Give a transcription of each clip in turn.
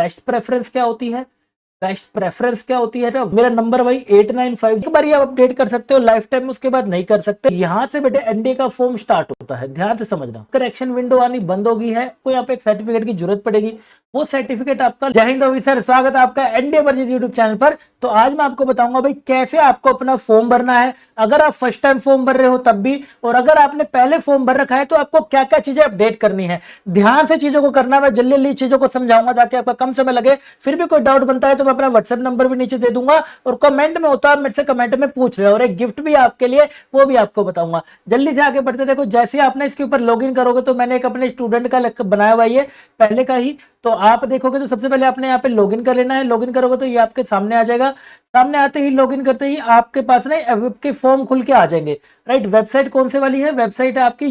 Best preference क्या होती है, बेस्ट प्रेफरेंस क्या होती है ना, मेरा नंबर भाई 895, एक बार ये आप अपडेट कर सकते हो लाइफ टाइम, उसके बाद नहीं कर सकते। यहाँ से बेटे एनडीए का फॉर्म स्टार्ट होता है, ध्यान से समझना। करेक्शन विंडो आनी बंद होगी है, कोई यहाँ पे एक सर्टिफिकेट की जरूरत पड़ेगी, वो सर्टिफिकेट आपका। जय हिंद ऑफिसर, स्वागत है आपका एनडीए वर्सेस यूट्यूब चैनल पर। तो आज मैं आपको बताऊंगा भाई कैसे आपको अपना फॉर्म भरना है, अगर आप फर्स्ट टाइम फॉर्म भर रहे हो तब भी, और अगर आपने पहले फॉर्म भर रखा है तो आपको क्या क्या चीजें अपडेट करनी है। ध्यान से चीजों को करना, मैं जल्दी जल्दी चीजों को समझाऊंगा ताकि आपका कम समय लगे। फिर भी कोई डाउट बनता है तो मैं अपना व्हाट्सएप नंबर भी नीचे दे दूंगा, और कमेंट में होता है मेरे से कमेंट में पूछ रहे, और एक गिफ्ट भी आपके लिए, वो भी आपको बताऊंगा। जल्दी से आगे बढ़ते। देखो जैसे आपने इसके ऊपर लॉगिन करोगे, तो मैंने एक अपने स्टूडेंट का बनाया हुआ है पहले का ही, तो आप देखोगे तो सबसे पहले आपने यहाँ पे लॉगिन कर लेना है। लॉगिन करोगे तो ये आपके सामने आ जाएगा। सामने आते ही, लॉगिन करते ही आपके पास ना आपके फॉर्म खुल के आ जाएंगे, राइट। वेबसाइट कौन से वाली है, वेबसाइट है आपकी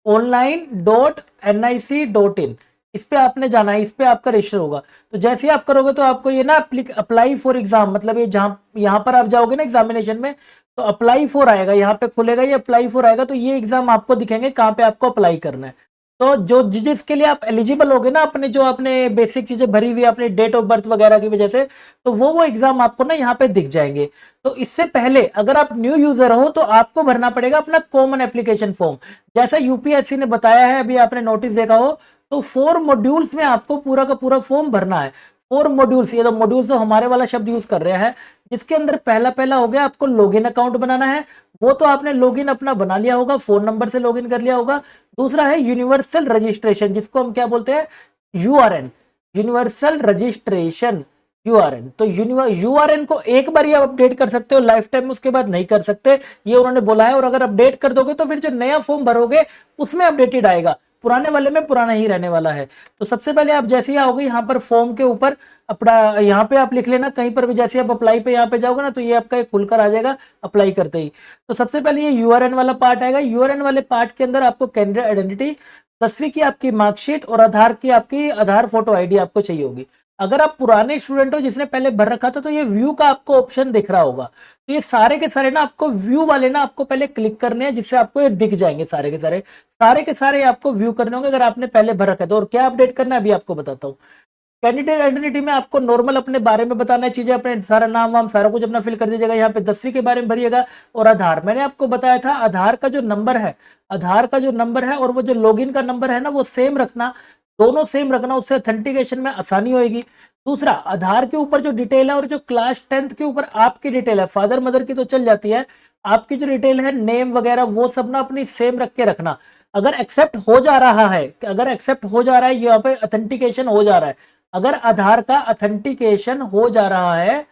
upsconline.nic.in, इस पे आपने जाना है, इस पे आपका रजिस्टर होगा। तो जैसे ही आप करोगे तो आपको ये ना अप्लाई फॉर एग्जाम, मतलब ये जहां यहाँ पर आप जाओगे ना एग्जामिनेशन में, तो अप्लाई फॉर आएगा, यहाँ पे खुलेगा ये अप्लाई फॉर आएगा, तो ये एग्जाम आपको दिखेंगे कहाँ पे आपको अप्लाई करना है। तो जो जिसके लिए आप एलिजिबल होगे ना, अपने जो आपने बेसिक चीजें भरी हुई अपने डेट ऑफ बर्थ वगैरह की वजह से, तो वो एग्जाम आपको ना यहाँ पे दिख जाएंगे। तो इससे पहले अगर आप न्यू यूजर हो तो आपको भरना पड़ेगा अपना कॉमन एप्लीकेशन फॉर्म, जैसा यूपीएससी ने बताया है, अभी आपने नोटिस देखा हो। तो 4 मॉड्यूल्स में आपको पूरा का पूरा फॉर्म भरना है। 4 मॉड्यूल्स, ये तो मॉड्यूल्स तो हमारे वाला शब्द यूज कर रहे हैं, जिसके अंदर पहला पहला हो गया आपको लॉगिन अकाउंट बनाना है, वो तो आपने लॉगिन अपना बना लिया होगा, फोन नंबर से लॉगिन कर लिया होगा। दूसरा है यूनिवर्सल रजिस्ट्रेशन, जिसको हम क्या बोलते हैं, यूआरएन, यूनिवर्सल रजिस्ट्रेशन, यूआरएन। तो यूआरएन को एक बार ये अपडेट कर सकते हो लाइफ टाइम, उसके बाद नहीं कर सकते, ये उन्होंने बोला है। और अगर अपडेट कर दोगे तो फिर जो नया फॉर्म भरोगे उसमें अपडेटेड आएगा, पुराने वाले में पुराना ही रहने वाला है। तो सबसे पहले आप जैसे ही आओगे यहाँ पर फॉर्म के ऊपर अपना, यहाँ पे आप लिख लेना कहीं पर भी, जैसे आप अप्लाई पे यहाँ पे जाओगे ना, तो ये आपका खुलकर आ जाएगा अप्लाई करते ही। तो सबसे पहले ये यूआरएन वाला पार्ट आएगा। यूआरएन वाले पार्ट के अंदर आपको कैंडिडेट आइडेंटिटी, 10वीं की आपकी मार्कशीट और आधार की आपकी आधार फोटो आईडी आपको चाहिए होगी। अगर आप पुराने स्टूडेंट हो जिसने पहले भर रखा था, तो ये व्यू का आपको ऑप्शन दिख रहा होगा। तो ये सारे के सारे ना आपको व्यू वाले ना आपको पहले क्लिक करने हैं, जिससे आपको ये दिख जाएंगे सारे के सारे आपको व्यू करने होंगे अगर आपने पहले भर रखा है तो। और क्या अपडेट करना है अभी आपको बताता हूँ। कैंडिडेट आइडेंटिटी में आपको नॉर्मल अपने बारे में बताना है, चीजें अपने सारा नाम वाम सारा कुछ अपना फिल कर दीजिएगा। यहाँ पे 10वीं के बारे में भरिएगा। और आधार, मैंने आपको बताया था आधार का जो नंबर है, आधार का जो नंबर है और वो जो लॉगिन का नंबर है ना, वो सेम रखना, दोनों सेम रखना, उससे ऑथेंटिकेशन में आसानी होगी। दूसरा, आधार के ऊपर जो डिटेल है और जो क्लास 10th के ऊपर आपकी डिटेल है, फादर मदर की तो चल जाती है, आपकी जो डिटेल है नेम वगैरह वो सब ना अपनी सेम रख के रखना। अगर एक्सेप्ट हो जा रहा है, अगर एक्सेप्ट हो जा रहा है, यहाँ पे ऑथेंटिकेशन हो जा रहा है, अगर आधार का ऑथेंटिकेशन हो जा रहा है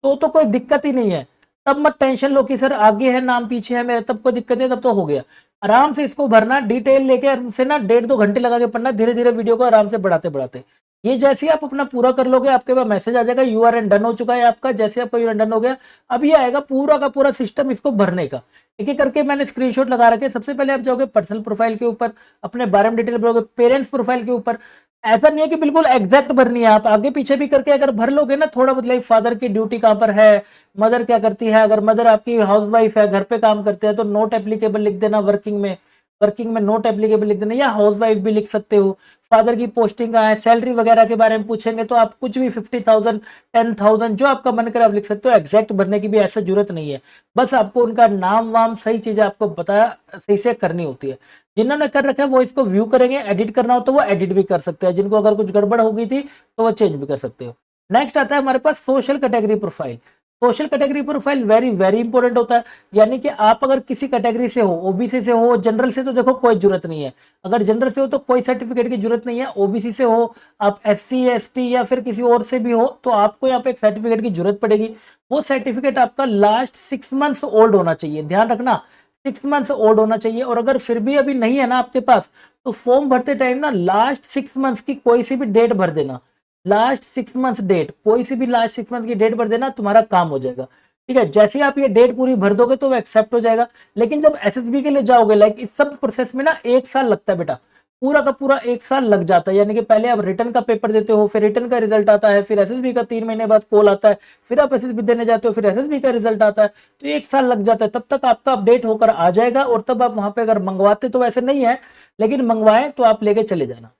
तो कोई दिक्कत ही नहीं है। तब मत टेंशन लो कि सर आगे है नाम पीछे है मेरे, तब कोई दिक्कत नहीं, तब तो हो गया। आराम से इसको भरना, डिटेल लेके से ना 1.5-2 घंटे लगा के पढ़ना, धीरे धीरे वीडियो को आराम से बढ़ाते बढ़ाते। ये जैसे ही आप अपना पूरा कर लोगे, आपके पास मैसेज आ जाएगा यूआरएन डन हो चुका है आपका। जैसे आपका यूआरएन डन हो गया, अब ये आएगा पूरा का पूरा सिस्टम इसको भरने का। एक एक करके मैंने स्क्रीनशॉट लगा रखे। सबसे पहले आप जाओगे पर्सनल प्रोफाइल के ऊपर, अपने बारे में डिटेल भरोगे। पेरेंट्स प्रोफाइल के ऊपर ऐसा नहीं है कि बिल्कुल एग्जैक्ट भरनी है, आप आगे पीछे भी करके अगर भर लोगे ना थोड़ा बहुत, लाइक फादर की ड्यूटी कहाँ पर है, मदर क्या करती है, अगर मदर आपकी हाउसवाइफ है, घर पे काम करते हैं, तो नॉट एप्लीकेबल लिख देना। वर्किंग में नॉट एप्लीकेबल लिख देना, या हाउसवाइफ भी लिख सकते हो। फादर की पोस्टिंग कहाँ है, सैलरी वगैरह के बारे में पूछेंगे तो आप कुछ भी 50,000 10,000 जो आपका मन करे आप लिख सकते हो। एग्जैक्ट भरने की भी ऐसा जरूरत नहीं है, बस आपको उनका नाम वाम सही चीजें आपको बताया सही से करनी होती है। जिन्होंने कर रखा है वो इसको व्यू करेंगे, एडिट करना हो तो वो एडिट भी कर सकते हैं, जिनको अगर कुछ गड़बड़ हो गई थी तो वो चेंज भी कर सकते हो। नेक्स्ट आता है हमारे पास social category profile. Social category profile very very important होता है, यानी कि आप अगर किसी कैटेगरी से हो, ओबीसी से हो, जनरल से तो देखो कोई जरूरत नहीं है। अगर जनरल से हो तो कोई सर्टिफिकेट की जरूरत नहीं है। ओबीसी से हो, आप एससी एसटी या फिर किसी और से भी हो, तो आपको यहाँ पे एक सर्टिफिकेट की जरूरत पड़ेगी। वो सर्टिफिकेट आपका लास्ट 6 मंथ्स ओल्ड होना चाहिए, ध्यान रखना 6 मंथ्स ओल्ड होना चाहिए। और अगर फिर भी अभी नहीं है ना आपके पास, तो फॉर्म भरते टाइम ना लास्ट 6 मंथ्स की कोई सी भी डेट भर देना। लास्ट 6 मंथ्स डेट, कोई सी भी लास्ट 6 मंथ की डेट भर देना, तुम्हारा काम हो जाएगा। ठीक है, जैसे ही आप ये डेट पूरी भर दोगे तो वो एक्सेप्ट हो जाएगा। लेकिन जब एसएसबी के लिए जाओगे, लाइक इस सब प्रोसेस में ना 1 साल लगता है बेटा, पूरा का पूरा 1 साल लग जाता है। यानी कि पहले आप रिटर्न का पेपर देते हो, फिर रिटर्न का रिजल्ट आता है, फिर एसएसबी का 3 महीने बाद कॉल आता है, फिर आप एसएसबी देने जाते हो, फिर एसएसबी का रिजल्ट आता है, तो 1 साल लग जाता है। तब तक आपका अपडेट होकर आ जाएगा, और तब आप वहां पे अगर मंगवाते तो वैसे नहीं है, लेकिन मंगवाए तो आप लेके चले जाना।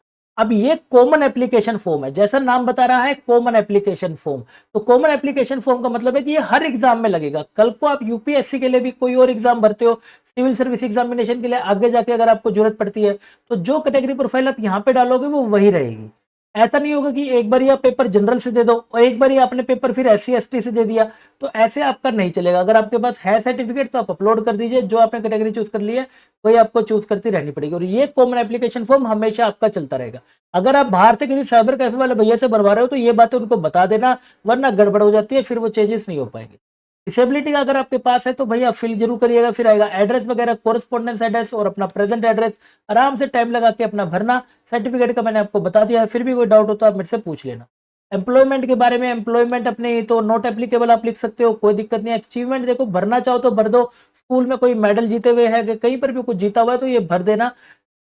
अब ये कॉमन एप्लीकेशन फॉर्म है, जैसा नाम बता रहा है कॉमन एप्लीकेशन फॉर्म। तो कॉमन एप्लीकेशन फॉर्म का मतलब है कि ये हर एग्जाम में लगेगा। कल को आप यूपीएससी के लिए भी कोई और एग्जाम भरते हो, सिविल सर्विस एग्जामिनेशन के लिए आगे जाके अगर आपको जरूरत पड़ती है, तो जो कैटेगरी प्रोफाइल आप यहाँ पे डालोगे वो वही रहेगी। ऐसा नहीं होगा कि एक बार आप पेपर जनरल से दे दो और एक बार आपने पेपर फिर एससी एसटी से दे दिया, तो ऐसे आपका नहीं चलेगा। अगर आपके पास है सर्टिफिकेट तो आप अपलोड कर दीजिए, जो आपने कैटेगरी चूज कर लिया है वही आपको चूज करती रहनी पड़ेगी, और ये कॉमन एप्लीकेशन फॉर्म हमेशा आपका चलता रहेगा। अगर आप बाहर से किसी साइबर कैफे वाले भैया से बनवा रहे हो तो ये बातें उनको बता देना, वरना गड़बड़ हो जाती है, फिर वो चेंजेस नहीं हो पाएंगे। डिसेबिलिटी का अगर आपके पास है तो भैया फिल जरूर करिएगा। फिर आएगा एड्रेस वगैरह, कोरेस्पोंडेंस एड्रेस और अपना प्रेजेंट एड्रेस, आराम से टाइम लगा के अपना भरना। सर्टिफिकेट का मैंने आपको बता दिया है, फिर भी कोई डाउट हो तो आप मेरे से पूछ लेना। एम्प्लॉयमेंट के बारे में, एम्प्लॉयमेंट अपने तो नॉट एप्लीकेबल आप लिख सकते हो, कोई दिक्कत नहीं है। अचीवमेंट देखो भरना चाहो तो भर दो, स्कूल में कोई मेडल जीते हुए है, कहीं पर भी कुछ जीता हुआ है तो ये भर देना।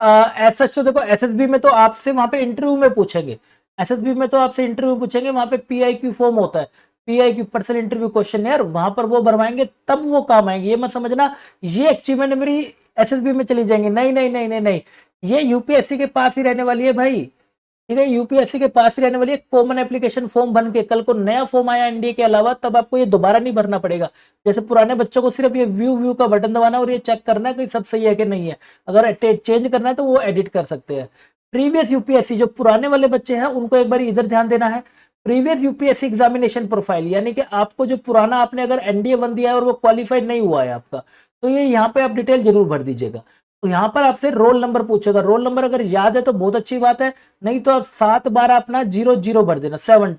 ऐसा तो देखो एसएसबी में तो आपसे वहां पे इंटरव्यू में पूछेंगे, एसएसबी में तो आपसे इंटरव्यू पूछेंगे, वहां पे पीआईक्यू फॉर्म होता है, पीआईक्यू पर्सनल इंटरव्यू क्वेश्चन यार, वहां पर वो भरवाएंगे तब वो काम आएंगे। ये मत समझना ये अचीवमेंट मेरी एसएसबी में चली जाएंगी, नहीं नहीं नहीं नहीं नहीं, ये यूपीएससी के पास ही रहने वाली है भाई, ठीक है, यूपीएससी के पास ही रहने वाली है। कॉमन एप्लीकेशन फॉर्म बन के कल को नया फॉर्म आया एनडीए के अलावा, तब आपको ये दोबारा नहीं भरना पड़ेगा। जैसे पुराने बच्चों को सिर्फ ये व्यू व्यू का बटन दबाना और ये चेक करना है कि सब सही है कि नहीं है, अगर चेंज करना है तो वो एडिट कर सकते हैं। प्रीवियस यूपीएससी जो पुराने वाले बच्चे हैं उनको एक बार इधर ध्यान देना है, प्रीवियस यूपीएससी एग्जामिनेशन प्रोफाइल, यानी कि आपको जो पुराना आपने अगर एनडीए 1 दिया है और वो क्वालिफाइड नहीं हुआ है आपका, तो ये यहाँ पे आप डिटेल जरूर भर दीजिएगा। तो यहाँ पर आपसे रोल नंबर पूछेगा, रोल नंबर अगर याद है तो बहुत अच्छी बात है, नहीं तो आप 7 बार अपना 0 0 भर देना, 7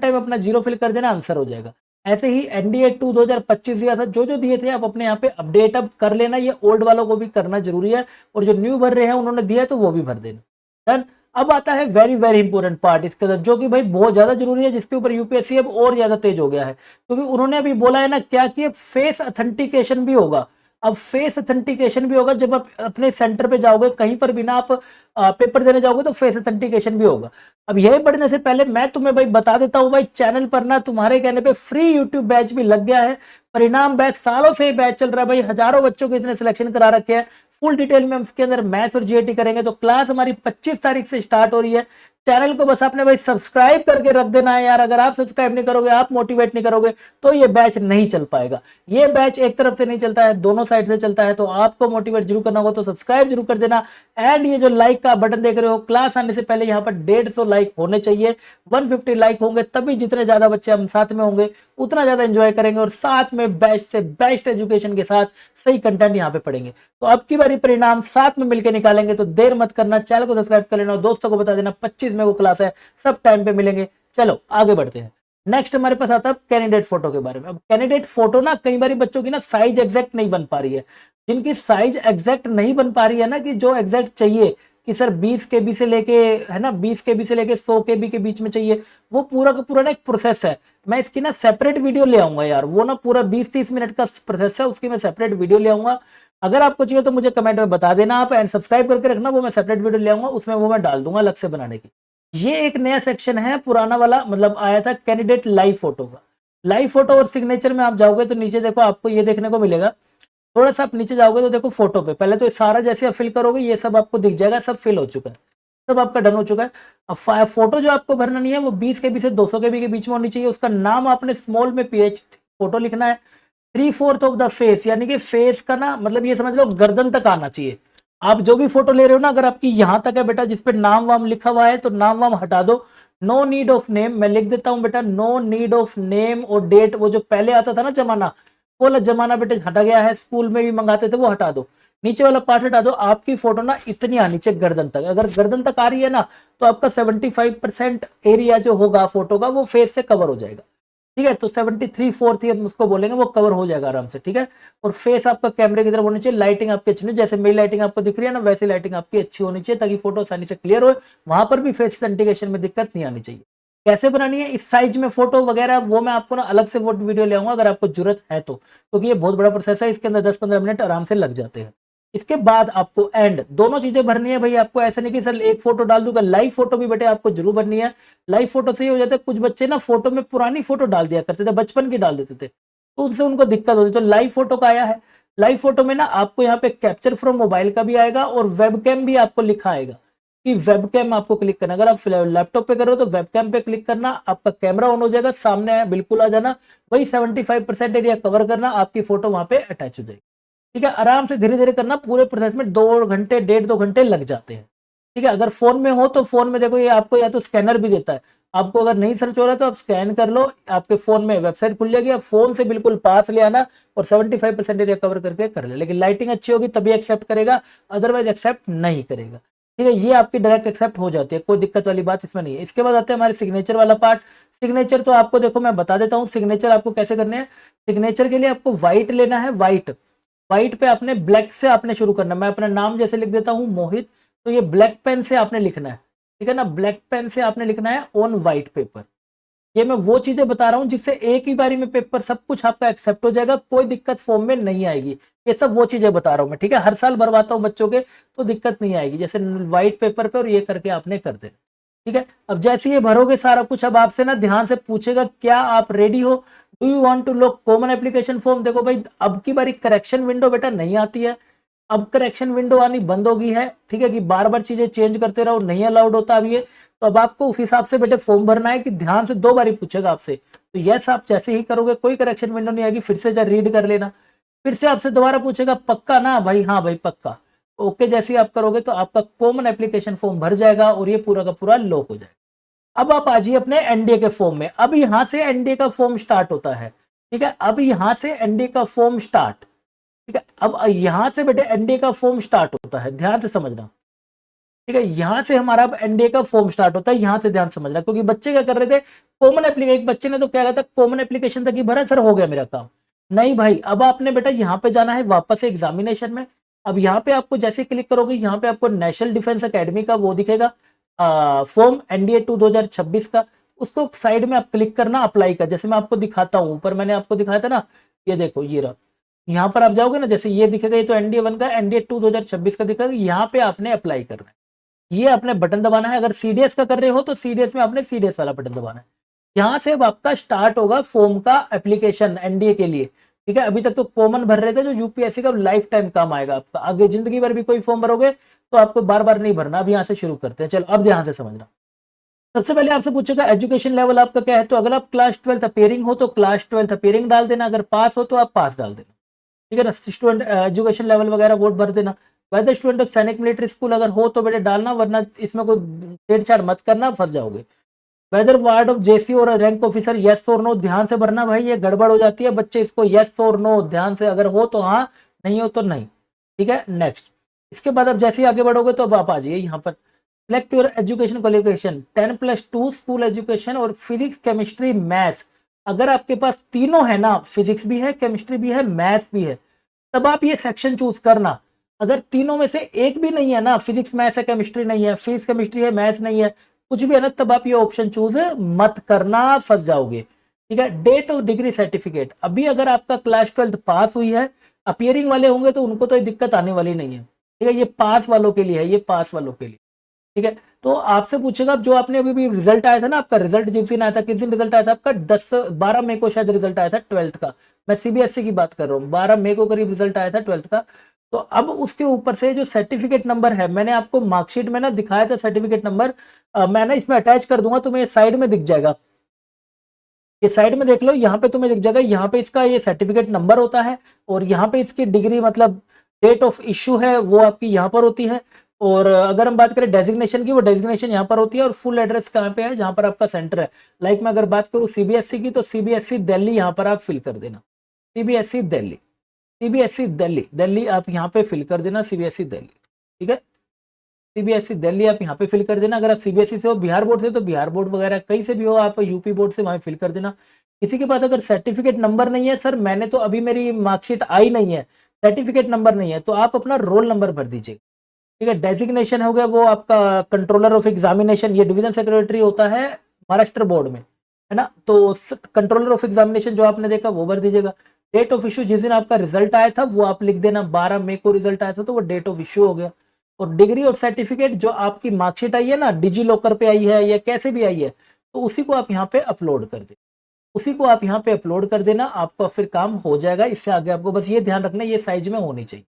टाइम अपना 0 फिल कर देना, आंसर हो जाएगा। ऐसे ही एनडीए 2 2025 दिया था, जो जो दिए थे आप अपने यहाँ पे अपडेट अब कर लेना, ये ओल्ड वालों को भी करना जरूरी है, और जो न्यू भर रहे हैं उन्होंने दिया तो वो भी भर देना। डन। अब आता है वेरी वेरी इंपॉर्टेंट पार्ट इसके अंदर, जो कि भाई बहुत ज्यादा जरूरी है, जिसके ऊपर यूपीएससी अब और ज्यादा तेज हो गया है, क्योंकि उन्होंने अभी बोला है ना क्या कि फेस ऑथेंटिकेशन भी होगा। अब फेस ऑथेंटिकेशन भी होगा, जब आप अपने सेंटर पे जाओगे कहीं पर भी ना आप पेपर देने जाओगे तो फेस ऑथेंटिकेशन भी होगा। अब यह बढ़ने से पहले मैं तुम्हें भाई बता देता हूं, भाई चैनल पर ना तुम्हारे कहने पे फ्री यूट्यूब बैच भी लग गया है, परिणाम बैच, सालों से बैच चल रहा है भाई, हजारों बच्चों को इसने सिलेक्शन करा रखे हैं। फुल डिटेल में हम इसके अंदर मैथ्स और जीएटी करेंगे। तो क्लास हमारी 25 तारीख से स्टार्ट हो रही है। चैनल को बस आपने भाई सब्सक्राइब करके रख देना है यार, अगर आप सब्सक्राइब नहीं करोगे, आप मोटिवेट नहीं करोगे, तो ये बैच नहीं चल पाएगा। ये बैच एक तरफ से नहीं चलता है, दोनों साइड से चलता है, तो आपको मोटिवेट जरूर करना होगा, तो सब्सक्राइब जरूर कर देना। एंड ये जो लाइक का बटन देख रहे हो, क्लास आने से पहले यहाँ पर 150 लाइक होने चाहिए, 150 लाइक होंगे तभी जितने ज्यादा बच्चे हम साथ में होंगे उतना ज्यादा एंजॉय करेंगे, और साथ में बेस्ट से बेस्ट एजुकेशन के साथ सही कंटेंट यहाँ पे पढ़ेंगे। तो अब की बारी परिणाम साथ में मिलकर निकालेंगे, तो देर मत करना, चैनल को सब्सक्राइब कर लेना और दोस्तों को बता देना 25 में वो क्लास है, सब टाइम पे मिलेंगे। चलो आगे बढ़ते हैं। नेक्स्ट हमारे पास आता है कैंडिडेट फोटो के बारे में। अब कैंडिडेट फोटो ना कई बार बच्चों की ना साइज एग्जैक्ट नहीं बन पा रही है, जिनकी साइज एग्जैक्ट नहीं बन पा रही है ना, कि जो एग्जैक्ट चाहिए कि सर 20 केबी से लेके, है ना, 20 केबी से लेके 100 केबी के बीच में चाहिए, वो पूरा का पूरा ना एक प्रोसेस है। मैं इसकी ना सेपरेट वीडियो ले आऊंगा यार, वो ना पूरा 20-30 मिनट का प्रोसेस है, उसकी मैं सेपरेट वीडियो ले आऊंगा। अगर आपको चाहिए तो मुझे कमेंट में बता देना आप, एंड सब्सक्राइब करके रखना, वो मैं सेपरेट वीडियो ले आऊंगा, उसमें वो मैं डाल दूंगा अलग से बनाने की। ये एक नया सेक्शन है, पुराना वाला मतलब आया था कैंडिडेट लाइव फोटो का। लाइव फोटो और सिग्नेचर में आप जाओगे तो नीचे देखो आपको ये देखने को मिलेगा, थोड़ा सा आप नीचे जाओगे तो देखो फोटो पे, पहले तो सारा जैसे आप फिल करोगे ये सब आपको दिख जाएगा, सब फिल हो चुका है, सब आपका डन हो चुका है। अब फोटो जो आपको भरना नहीं है वो 20 केबी से 200 केबी के बीच में होनी चाहिए। उसका नाम आपने स्मॉल में PH फोटो लिखना है। 3/4 ऑफ द फेस, यानी कि फेस का ना मतलब ये समझ लो गर्दन तक आना चाहिए। आप जो भी फोटो ले रहे हो ना, अगर आपकी यहां तक है बेटा जिसपे नाम वाम लिखा हुआ है तो नाम वाम हटा दो। नो नीड ऑफ नेम, मैं लिख देता हूं बेटा, नो नीड ऑफ नेम और डेट, वो जो पहले आता था ना जमाना, वो वाला जमाना बेटे हटा गया है, स्कूल में भी मंगाते थे, वो हटा दो। नीचे वाला पार्ट हटा दो। आपकी फोटो ना इतनी आनी चाहिए गर्दन तक, अगर गर्दन तक आ रही है ना तो आपका 75% एरिया जो होगा फोटो का वो फेस से कवर हो जाएगा, ठीक है। तो 73/4 हम उसको बोलेंगे, वो कवर हो जाएगा आराम से, ठीक है। और फेस आपका कैमरे की तरफ होनी चाहिए, लाइटिंग आपकी अच्छी नहीं, जैसे मेरी लाइटिंग आपको दिख रही है ना वैसी लाइटिंग आपकी अच्छी होनी चाहिए, ताकि फोटो आसानी से क्लियर हो, वहां पर भी फेस ऑथेंटिकेशन में दिक्कत नहीं आनी चाहिए। कैसे बनानी है इस साइज में फोटो वगैरह, वो मैं आपको ना अलग से वो वीडियो ले आऊंगा अगर आपको जरूरत है तो, क्योंकि ये बहुत बड़ा प्रोसेस है, इसके अंदर 10-15 मिनट आराम से लग जाते हैं। इसके बाद आपको एंड दोनों चीजें भरनी है भाई, आपको ऐसा नहीं कि सर एक फोटो डाल दूंगा, लाइव फोटो भी बेटे आपको जरूर भरनी है। लाइव फोटो से ही हो जाता है, कुछ बच्चे ना फोटो में पुरानी फोटो डाल दिया करते थे, बचपन की डाल देते थे, तो उनसे उनको दिक्कत होती। तो लाइव फोटो का आया है, लाइव फोटो में ना आपको यहाँ पे कैप्चर फ्रॉम मोबाइल का भी आएगा और वेबकैम भी आपको लिखा आएगा। कि वेबकैम आपको क्लिक करना। अगर आप लैपटॉप पे कर रहे हो तो वेबकैम पे क्लिक करना, आपका कैमरा ऑन हो जाएगा, सामने बिल्कुल आ जाना, वही 75% एरिया कवर करना, आपकी फोटो वहां पे अटैच हो जाएगी। ठीक है, आराम से धीरे धीरे करना, पूरे प्रोसेस में 2 घंटे 1.5-2 घंटे लग जाते हैं। ठीक है, अगर फोन में हो तो फोन में देखो ये आपको या तो स्कैनर भी देता है, आपको अगर नहीं सर्च हो रहा है तो आप स्कैन कर लो, आपके फोन में वेबसाइट खुल जाएगी, आप फोन से बिल्कुल पास ले आना और 75% एरिया कवर करके कर ले। लेकिन लाइटिंग अच्छी होगी तभी एक्सेप्ट करेगा, अदरवाइज एक्सेप्ट नहीं करेगा। ठीक है, ये आपकी डायरेक्ट एक्सेप्ट हो जाती है, कोई दिक्कत वाली बात इसमें नहीं है। इसके बाद आते हैं हमारे सिग्नेचर वाला पार्ट। सिग्नेचर तो आपको देखो मैं बता देता हूँ, सिग्नेचर आपको कैसे करने हैं। सिग्नेचर के लिए आपको व्हाइट लेना है, व्हाइट व्हाइट पे आपने ब्लैक से आपने शुरू करना है। मैं अपना नाम जैसे लिख देता हूँ मोहित, तो ये ब्लैक पेन से आपने लिखना है। ठीक है ना, ब्लैक पेन से आपने लिखना है ऑन व्हाइट पेपर। ये मैं वो चीजें बता रहा हूं जिससे एक ही बारी में पेपर सब कुछ आपका एक्सेप्ट हो जाएगा, कोई दिक्कत फॉर्म में नहीं आएगी। ये सब वो चीजें बता रहा हूं मैं, ठीक है, हर साल भरवाता हूं बच्चों के, तो दिक्कत नहीं आएगी। जैसे व्हाइट पेपर पे और ये करके आपने कर देना। ठीक है, अब जैसे ये भरोगे सारा कुछ, अब आपसे ना ध्यान से पूछेगा क्या आप रेडी हो, do you want to lock common application form. देखो भाई, अब की बारी करेक्शन विंडो बेटा नहीं आती है, अब करेक्शन विंडो आनी बंद होगी है। ठीक है, कि बार बार चीजें चेंज करते रहो, नहीं अलाउड होता अब ये। तो अब आपको उस हिसाब से बेटे फॉर्म भरना है कि ध्यान से 2 बारी पूछेगा आपसे, तो यस आप जैसे ही करोगे कोई करेक्शन विंडो नहीं आएगी, फिर से जा रीड कर लेना, फिर से आपसे दोबारा पूछेगा पक्का ना भाई, हाँ भाई पक्का, ओके जैसे ही आप करोगे तो आपका कॉमन एप्लीकेशन फॉर्म भर जाएगा और ये पूरा का पूरा लॉक हो जाएगा। अब आप आ जाइए अपने एनडीए के फॉर्म में, अब यहां से एनडीए का फॉर्म स्टार्ट होता है। ठीक है, अब यहां से एनडीए का फॉर्म स्टार्ट, ठीक है, अब यहां से बेटे एनडीए का फॉर्म स्टार्ट होता है, ध्यान से समझना। ठीक है, यहां से हमारा अब एनडीए का फॉर्म स्टार्ट होता है, यहां से ध्यान समझना, क्योंकि बच्चे क्या कर रहे थे, कॉमन एप्लीकेशन, बच्चे ने तो क्या कहा था कॉमन एप्लीकेशन तक ही भरा, सर हो गया मेरा काम। नहीं भाई, अब आपने बेटा यहाँ पे जाना है वापस एग्जामिनेशन में। अब यहाँ पे आपको जैसे क्लिक करोगे, यहाँ पे आपको नेशनल डिफेंस एकेडमी का वो दिखेगा फॉर्म एनडीए 2 2026 का, उसको साइड में आप क्लिक करना अप्लाई का, जैसे मैं आपको दिखाता हूँ, ऊपर मैंने आपको दिखाया था ना, ये देखो ये रहा, यहाँ पर आप जाओगे ना, जैसे ये दिखेगा, ये तो एनडीए 1 का, एनडीए 2 2026 का दिखेगा, यहाँ पे आपने अप्लाई करना है, ये आपने बटन दबाना है। अगर सीडीएस का कर रहे हो तो सीडीएस में आपने सीडीएस वाला बटन दबाना है। यहां से अब आपका स्टार्ट होगा फॉर्म का एप्लीकेशन एनडीए के लिए। ठीक है, अभी तक तो कॉमन भर रहे थे, जो यूपीएससी का लाइफ टाइम काम आएगा आपका, आगे जिंदगी भर भी कोई फॉर्म भरोगे तो आपको बार बार नहीं भरना। अब यहाँ से शुरू करते हैं, चलो अब ध्यान से समझना। सबसे पहले आपसे पूछेगा एजुकेशन लेवल आपका क्या है, तो अगर आप क्लास 12 अपेयरिंग हो तो क्लास 12 अपेयरिंग डाल देना, अगर पास हो तो आप पास डाल देना। ठीक है ना, स्टूडेंट एजुकेशन लेवल वगैरह वोट भर देना। वेदर स्टूडेंट ऑफ सैनिक मिलिट्री स्कूल अगर हो तो बेटे डालना, वरना इसमें कोई छेड़छाड़ मत करना, फंस जाओगे। वेदर वार्ड ऑफ जेसी और रैंक ऑफिसर, यस और नो ध्यान से भरना भाई, ये गड़बड़ हो जाती है बच्चे, इसको यस और नो ध्यान से, अगर हो तो हाँ, नहीं हो तो नहीं। ठीक है, नेक्स्ट। इसके बाद अब जैसे ही आगे बढ़ोगे तो अब आप आ जाइए यहाँ पर, select your education qualification 10+2 school education और फिजिक्स केमिस्ट्री मैथ्स। अगर आपके पास तीनों है ना, फिजिक्स भी है, केमिस्ट्री भी है, मैथ्स भी है, तब आप ये सेक्शन चूज करना। अगर तीनों में से एक भी नहीं है ना, फिजिक्स मैथ्स है केमिस्ट्री नहीं है, फिजिक्स केमिस्ट्री है मैथ्स नहीं है, कुछ भी है ना, तब आप ये ऑप्शन चूज मत करना, फंस जाओगे। ठीक है, डेट ऑफ डिग्री सर्टिफिकेट, अभी अगर आपका क्लास 12 पास हुई है, अपियरिंग वाले होंगे तो उनको तो ये दिक्कत आने वाली नहीं है। ठीक है, ये पास वालों के लिए है, ये पास वालों के लिए। ठीक है, तो आपसे पूछेगा जो आपने अभी भी रिजल्ट आया था ना, आपका रिजल्ट जिस दिन आया था, किस दिन रिजल्ट आया था आपका, 12 मई को शायद रिजल्ट आया था 12th का, मैं सीबीएसई की बात कर रहा हूँ, 12 मई को करीब रिजल्ट आया था 12th का। तो अब उसके ऊपर से जो सर्टिफिकेट नंबर है, मैंने आपको मार्कशीट में ना दिखाया था सर्टिफिकेट नंबर, मैं ना इसमें अटैच कर दूंगा, तुम्हें साइड में दिख जाएगा, ये साइड में देख लो, यहाँ पे तुम्हें दिख जाएगा, यहाँ पे इसका ये सर्टिफिकेट नंबर होता है, और यहाँ पे इसकी डिग्री मतलब डेट ऑफ इश्यू है वो आपकी यहाँ पर होती है। और अगर हम बात करें डेजिग्नेशन की, वो डेजिग्नेशन यहाँ पर होती है, और फुल एड्रेस कहाँ पे है जहाँ पर आपका सेंटर है। लाइक मैं अगर बात करूँ सीबीएसई की, तो सीबीएसई दिल्ली यहाँ पर आप फिल कर देना, सीबीएसई दिल्ली, सीबीएसई दिल्ली, दिल्ली आप यहाँ पे फिल कर देना, सीबीएसई दिल्ली। ठीक है, सीबीएसई दिल्ली आप यहाँ पे फिल कर देना। अगर आप सीबीएसई से हो, बिहार बोर्ड से, तो बिहार बोर्ड वगैरह कहीं से भी हो, आप यूपी बोर्ड से वहां फिल कर देना। किसी के पास अगर सर्टिफिकेट नंबर नहीं है, सर मैंने तो अभी मेरी मार्कशीट आई नहीं है, सर्टिफिकेट नंबर नहीं है, तो आप अपना रोल नंबर भर दीजिए। ठीक है, डेजिग्नेशन हो गया वो आपका कंट्रोलर ऑफ एग्जामिनेशन, ये डिवीजन सेक्रेटरी होता है महाराष्ट्र बोर्ड में, है ना, तो कंट्रोलर ऑफ एग्जामिनेशन जो आपने देखा वो भर दीजिएगा। डेट ऑफ इशू जिस दिन आपका रिजल्ट आया था वो आप लिख देना, 12 मई को रिजल्ट आया था, तो वो डेट ऑफ इशू हो गया। और डिग्री और सर्टिफिकेट जो आपकी मार्कशीट आई है ना, डिजी लॉकर पे आई है या कैसे भी आई है, तो उसी को आप यहाँ पे अपलोड कर दे, उसी को आप यहाँ पे अपलोड कर देना, आपका फिर काम हो जाएगा। इससे आगे आपको बस ये ध्यान रखना, ये साइज में होनी चाहिए।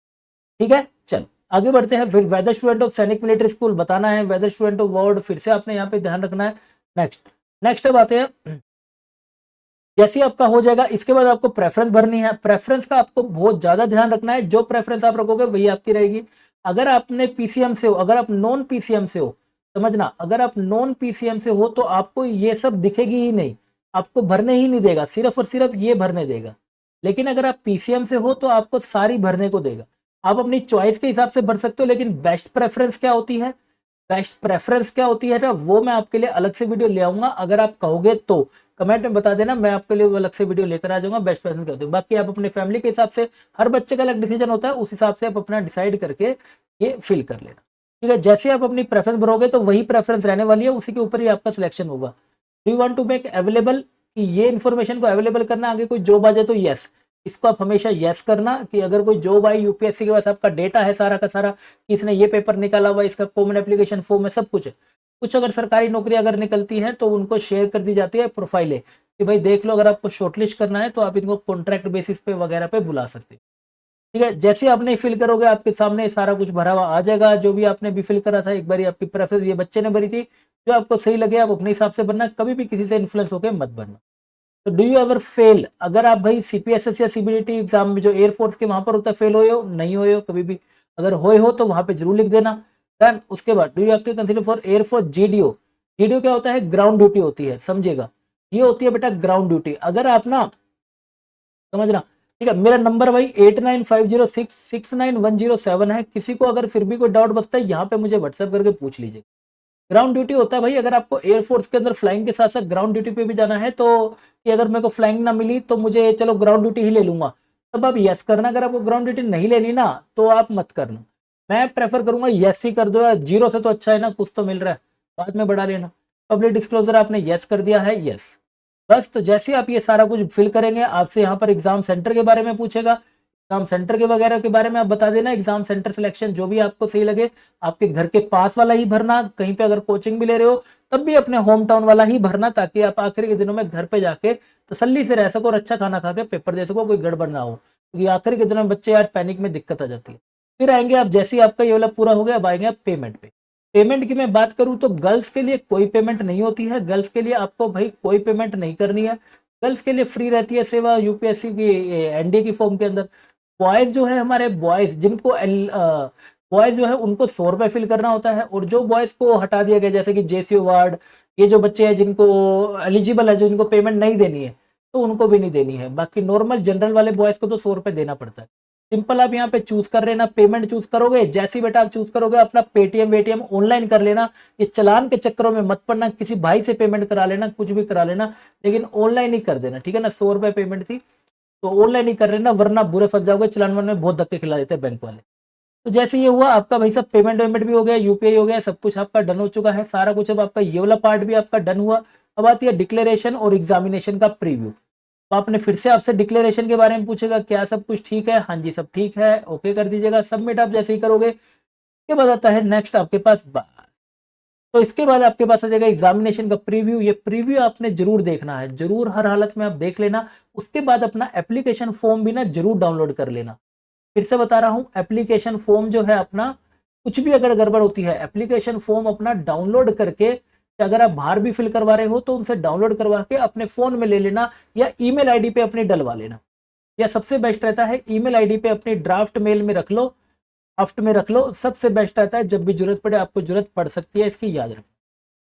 ठीक है, चलो आगे बढ़ते हैं। फिर वेदर स्टूडेंट ऑफ सैनिक मिलिट्री स्कूल बताना है, वेदर स्टूडेंट ऑफ वार्ड फिर से आपने यहाँ पे ध्यान रखना है। नेक्स्ट अब आते हैं, जैसे आपका हो जाएगा इसके बाद आपको प्रेफरेंस भरनी है। प्रेफरेंस का आपको बहुत ज्यादा ध्यान रखना है, जो प्रेफरेंस आप रखोगे वही आपकी रहेगी। अगर आपने पीसीएम से हो, अगर आप नॉन पीसीएम से हो, समझना, अगर आप नॉन पीसीएम से हो तो आपको ये सब दिखेगी ही नहीं, आपको भरने ही नहीं देगा, सिर्फ और सिर्फ ये भरने देगा। लेकिन अगर आप पीसीएम से हो तो आपको सारी भरने को देगा। आप अपनी चॉइस के हिसाब से भर सकते हो, लेकिन बेस्ट प्रेफरेंस क्या होती है, बेस्ट प्रेफरेंस क्या होती है ना, वो मैं आपके लिए अलग से वीडियो ले आऊंगा। अगर आप कहोगे तो कमेंट में बता देना, मैं आपके लिए वो अलग से वीडियो लेकर आ जाऊंगा बेस्ट प्रेफरेंस क्या होती है। बाकी आप अपने फैमिली के हिसाब से, हर बच्चे का अलग डिसीजन होता है, उस हिसाब से आप अपना डिसाइड करके ये फिल कर लेना, ठीक है। जैसे आप अपनी प्रेफरेंस भरोगे तो वही प्रेफरेंस रहने वाली है, उसी के ऊपर ही आपका सिलेक्शन होगा। Do you want to make available, कि ये इन्फॉर्मेशन को अवेलेबल करना, आगे कोई जॉब आ जाए तो यस, इसको आप हमेशा यस करना। कि अगर कोई जॉब आई यूपीएससी के पास, आपका डेटा है सारा का सारा, कि इसने ये पेपर निकाला हुआ, इसका कॉमन एप्लीकेशन फॉर्म है, सब कुछ है। कुछ अगर सरकारी नौकरी अगर निकलती है तो उनको शेयर कर दी जाती है प्रोफाइलें, कि भाई देख लो, अगर आपको शॉर्टलिस्ट करना है तो आप इनको कॉन्ट्रैक्ट बेसिस पे वगैरह पे बुला सकते हो, ठीक है। जैसे आपने फिल करोगे आपके सामने सारा कुछ भरा हुआ आ जाएगा, जो भी आपने भी फिल करा था। एक बार आपकी प्रेफरेंस ये बच्चे ने भरी थी, जो आपको सही लगे आप अपने हिसाब से भरना, कभी भी किसी से इन्फ्लुएंस होकर मत भरना। तो डू यू एवर फेल, अगर आप भाई सीपीएसएस या सीबीडीटी एग्जाम में जो एयरफोर्स के वहां पर होता है, फेल होए हो, नहीं होए हो कभी भी, अगर होए हो तो वहां पे जरूर लिख देना। डन। उसके बाद do you have to consider for air force GDO. GDO क्या होता है, ग्राउंड ड्यूटी होती है, समझेगा, ये होती है बेटा ग्राउंड ड्यूटी। अगर आप ना, समझना, ठीक है। मेरा नंबर भाई 8950669107 है। किसी को अगर फिर भी कोई डाउट बचता है, यहाँ पे मुझे व्हाट्सएप करके पूछ लीजिए। ग्राउंड ड्यूटी होता है भाई, अगर आपको एयरफोर्स के अंदर फ्लाइंग के साथ साथ ग्राउंड ड्यूटी पे भी जाना है, तो कि अगर मेरे को फ्लाइंग ना मिली तो मुझे चलो ग्राउंड ड्यूटी ही ले लूंगा, तब आप यस करना। अगर आपको ग्राउंड ड्यूटी नहीं लेनी ना तो आप मत करना। मैं प्रेफर करूंगा यस ही कर दो यार, जीरो से तो अच्छा है ना, कुछ तो मिल रहा है, बाद में बढ़ा लेना। पब्लिक डिस्क्लोजर आपने यस कर दिया है, यस। बस, तो जैसे आप ये सारा कुछ फिल करेंगे, आपसे यहाँ पर एग्जाम सेंटर के बारे में पूछेगा, एग्जाम सेंटर के वगैरह के बारे में आप बता देना। एग्जाम सेंटर सिलेक्शन जो भी आपको सही लगे, आपके घर के पास वाला ही भरना। कहीं पे अगर कोचिंग भी ले रहे हो तब भी अपने होम टाउन वाला ही भरना, ताकि आप आखिरी के दिनों में घर पे जाके तसल्ली से रह सको और अच्छा खाना खा के पेपर दे सको, कोई गड़बड़ ना हो। क्योंकि आखिरी के दिनों में बच्चे यार पैनिक में दिक्कत आ जाती है। फिर आएंगे आप, जैसे ही आपका ये वाला पूरा हो गया, अब आएंगे आप पेमेंट पे। पेमेंट की मैं बात करूं तो गर्ल्स के लिए कोई पेमेंट नहीं होती है। गर्ल्स के लिए आपको भाई कोई पेमेंट नहीं करनी है, गर्ल्स के लिए फ्री रहती है सेवा यूपीएससी की एनडीए की फॉर्म के अंदर। बॉयज जो है, हमारे बॉयज जिनको बॉयज जो है उनको 100 रुपये फिल करना होता है। और जो बॉयज को हटा दिया गया, जैसे कि जेसीओ वार्ड, ये जो बच्चे हैं जिनको एलिजिबल है, जो इनको पेमेंट नहीं देनी है, तो उनको भी नहीं देनी है। बाकी नॉर्मल जनरल वाले बॉयज को तो 100 रुपये देना पड़ता है। सिंपल, आप यहाँ पे चूज कर लेना, पेमेंट चूज करोगे। जैसे ही बेटा आप चूज करोगे, अपना पेटीएम वेटीएम ऑनलाइन कर लेना। ये चलान के चक्करों में मत पड़ना, किसी भाई से पेमेंट करा लेना, कुछ भी करा लेना, लेकिन ऑनलाइन ही कर देना, ठीक है ना। 100 रुपये पेमेंट थी तो ऑनलाइन ही कर लेना, वरना बुरे फंस जाओगे, चलान वन में बहुत धक्के खिला देते हैं बैंक वाले। तो जैसे ये हुआ आपका भाई सब पेमेंट वेमेंट भी हो गया, यूपीआई हो गया, सब कुछ आपका डन हो चुका है, सारा कुछ। अब आपका ये वाला पार्ट भी आपका डन हुआ। अब आती है डिक्लेरेशन और एग्जामिनेशन का प्रीव्यू। तो आपने फिर से आपसे डिक्लेरेशन के बारे में पूछेगा, क्या सब कुछ ठीक है, हाँ जी सब ठीक है, ओके कर दीजिएगा। सबमिट आप जैसे ही करोगे, उसके बाद आता है नेक्स्ट आपके पास तो इसके बाद आपके पास आ जाएगा एग्जामिनेशन का प्रीव्यू। ये प्रीव्यू आपने जरूर देखना है, जरूर हर हालत में आप देख लेना। उसके बाद अपना एप्लीकेशन फॉर्म भी ना जरूर डाउनलोड कर लेना। फिर से बता रहा हूं, एप्लीकेशन फॉर्म जो है अपना, कुछ भी अगर गड़बड़ होती है, एप्लीकेशन फॉर्म अपना डाउनलोड करके, अगर आप बाहर भी फिल करवा रहे हो तो उनसे डाउनलोड करवा के अपने फोन में ले लेना, या ईमेल आईडी पे अपनी डलवा लेना। या सबसे बेस्ट रहता है ईमेल आईडी पे अपनी ड्राफ्ट मेल में रख लो, ड्राफ्ट में रख लो, सबसे बेस्ट रहता है। जब भी जरूरत पड़े, आपको जरूरत पड़ सकती है, इसकी याद रखना,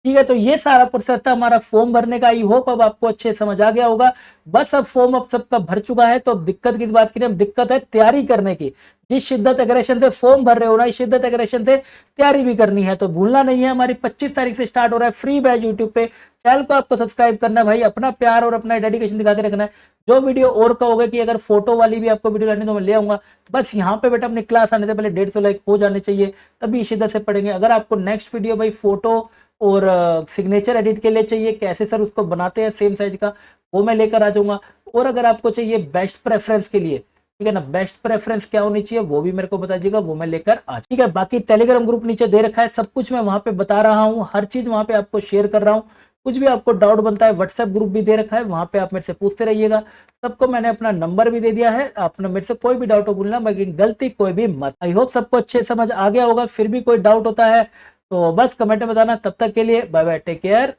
ठीक है। तो ये सारा प्रोसेस था हमारा फॉर्म भरने का। आई होप अब आपको अच्छे समझ आ गया होगा। बस अब फॉर्म अब सबका भर चुका है, तो अब दिक्कत की बात करें, दिक्कत है तैयारी करने की। जिस शिद्दत एग्रेशन से फॉर्म भर रहे हो ना, इस शिद्दत एग्रेशन से तैयारी भी करनी है। तो भूलना नहीं है, हमारी 25 तारीख से स्टार्ट हो रहा है फ्री बैच यूट्यूब पे। चैनल को आपको सब्सक्राइब करना है भाई, अपना प्यार और अपना डेडिकेशन दिखा के रखना है। जो वीडियो और कहोगे कि अगर फोटो वाली भी आपको वीडियो लानी तो मैं ले आऊंगा। बस यहाँ पे बेटा अपनी क्लास आने से पहले 150 लाइक हो जाने चाहिए, तभी शिद्दत से पढ़ेंगे। अगर आपको नेक्स्ट वीडियो भाई फोटो और सिग्नेचर एडिट के लिए चाहिए, कैसे सर उसको बनाते हैं सेम साइज का, वो मैं लेकर आ जाऊंगा। और अगर आपको चाहिए बेस्ट प्रेफरेंस के लिए, ठीक है ना, बेस्ट प्रेफरेंस क्या होनी चाहिए वो भी मेरे को बता दीजिएगा, वो मैं लेकर आ, ठीक है। बाकी टेलीग्राम ग्रुप नीचे दे रखा है, सब कुछ मैं वहां पे बता रहा हूँ, हर चीज वहां पे आपको शेयर कर रहा हूँ। कुछ भी आपको डाउट बनता है, व्हाट्सएप ग्रुप भी दे रखा है, वहां पे आप मेरे से पूछते रहिएगा। सबको मैंने अपना नंबर भी दे दिया है, आपने मेरे से कोई भी डाउट हो बोलना, मगर गलती कोई भी मत। आई होप सबको अच्छे समझ आ गया होगा। फिर भी कोई डाउट होता है तो बस कमेंट में बताना। तब तक के लिए बाय बाय, टेक केयर।